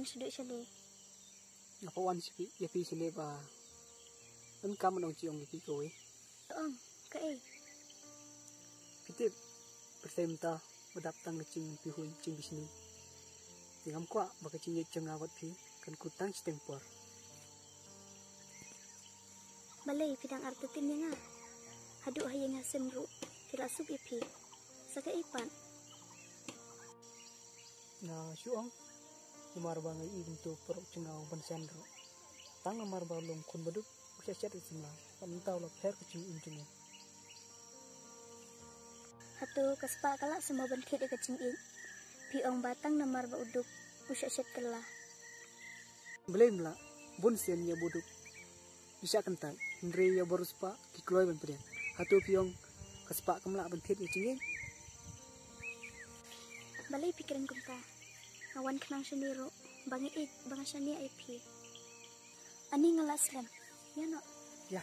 seduk sini. Apa wan si ya pi sini ba. Ấn cam nong chiong pi ko e. Cái Pitip persemta badap tang ching pi hui ching bisni. Tingam kwa ba ka ching chang awat pi kan kutang stempor. Balai pidang artetin nga. Haduk hayang hasem ru. Tila sub ipi. Saka ipan. Na syuang Umar ba ngai ibn tu perok cengau ban sandro. Tang amar ba long kun baduk usha chat isma. Pantau la pher kucing injung. Hatu kaspa kala semua bentit ke kecing in. Piong batang namar ba uduk usha chat kala. Blame la bun sen ya buduk. Bisa kental. Ndre ya boruspa ki kloy ban prian. Hatu piong kaspa kamla bentit ya cingin. Balai pikiran kumta. Awan kenang sendiri, bangi it, bang sani IP. Ani ngelas lem, ya no. Ya.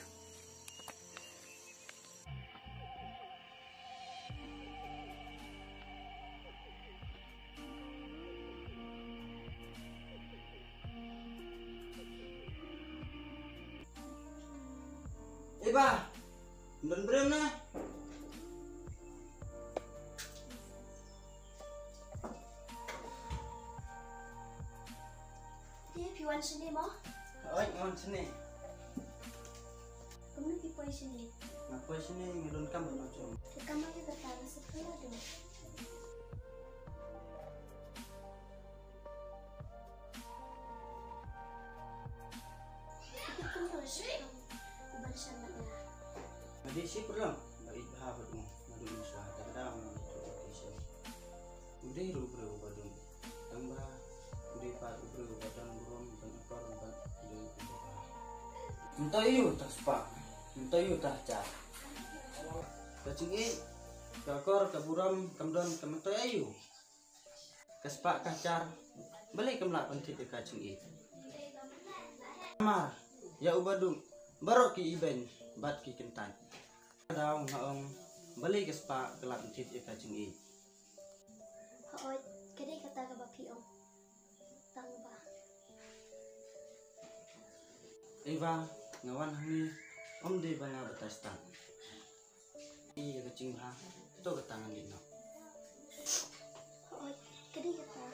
Ba, dan berem na. Dia piwan sini mo? Oi, ngon sini. Kamu pipoi sini. Ngapa sini ngidon kam macam. Kamu lagi bertanya sekolah dong. Kamu terus bersama ya. Jadi si perlu baik bahabat mu, ngadu usaha kadang itu kisah. Udah rubro badung, tambah udah pak rubro badang burung dan ekor dan udah kubah. Entah iu tak sepak, entah iu tak car. Kacing kakor kaburam kamdon kamentoi ayu. Kaspak kacar, balik kemlak pentit ke kacing Mar, ya ubadung, barok ki iben, bat ki kentan. Daung naong balik kaspak kelak pentit ke kacing Hoy, kini kata ke bapiong. Tangba. Eva, ngawan kami, de banga batas tang. Iya kacing bah, tu ketangan dino. Hoy, kini kata.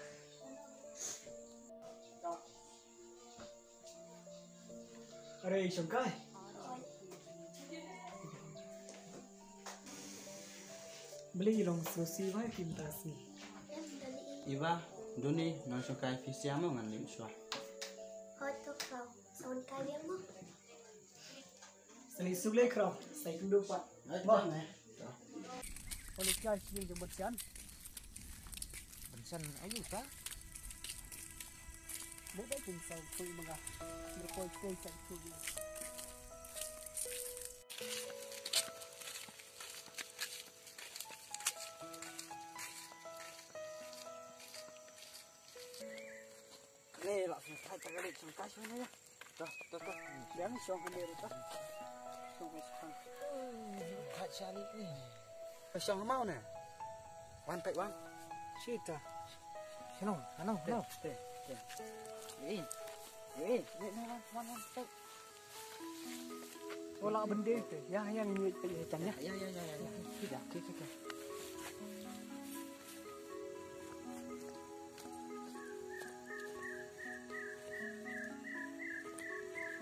Are songkai. Hoy, Beli long susi ba pintas ni. dali. Eva, doni non sukai fisiamo ngan lim suah. Hoy, to kau. Saun kaya mo. Sali suble kro, sai kundu pa. Bah, ne. Oleh kai sing jembat sian. Bensan ayu ta? Mo ba kung sa pui mga. Merkoi koi sa pui. Ni langsung kai tagalit sungkai sana ya. Tuh. Yang song hendir ta. Song song. Kai cari ni. Song mau ne. Wan pai wan. Sita. Ano? Te. Ni, wan. Wala bende te. Ya yang ni chan ya. Ya. Tidak, kita.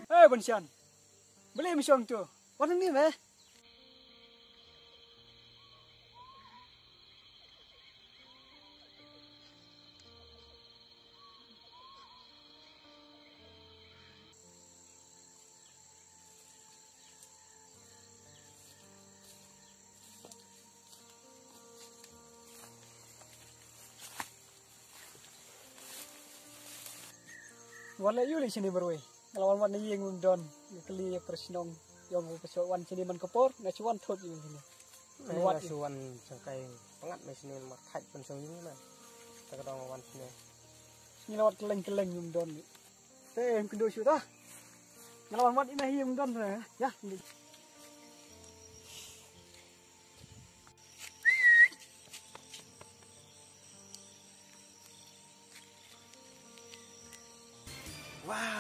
Eh Bonsian. Beli misong tu. Wan ni be. Wala yu li sini berwe. Kalau wan ni yang don, kali ya persnong yang pesok wan sini man kapor, na chuan thot yu sini. Wat suan sangkai pengat mes ni mat thaj pensong ni na. Tak ada wan sini. Ni lawat keleng yung don. Te em kundo syu ta. Ngalawan wan ina yung don ya.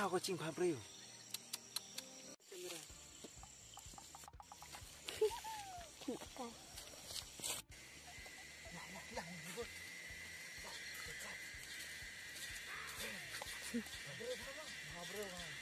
ko cing pa bro. Kamera.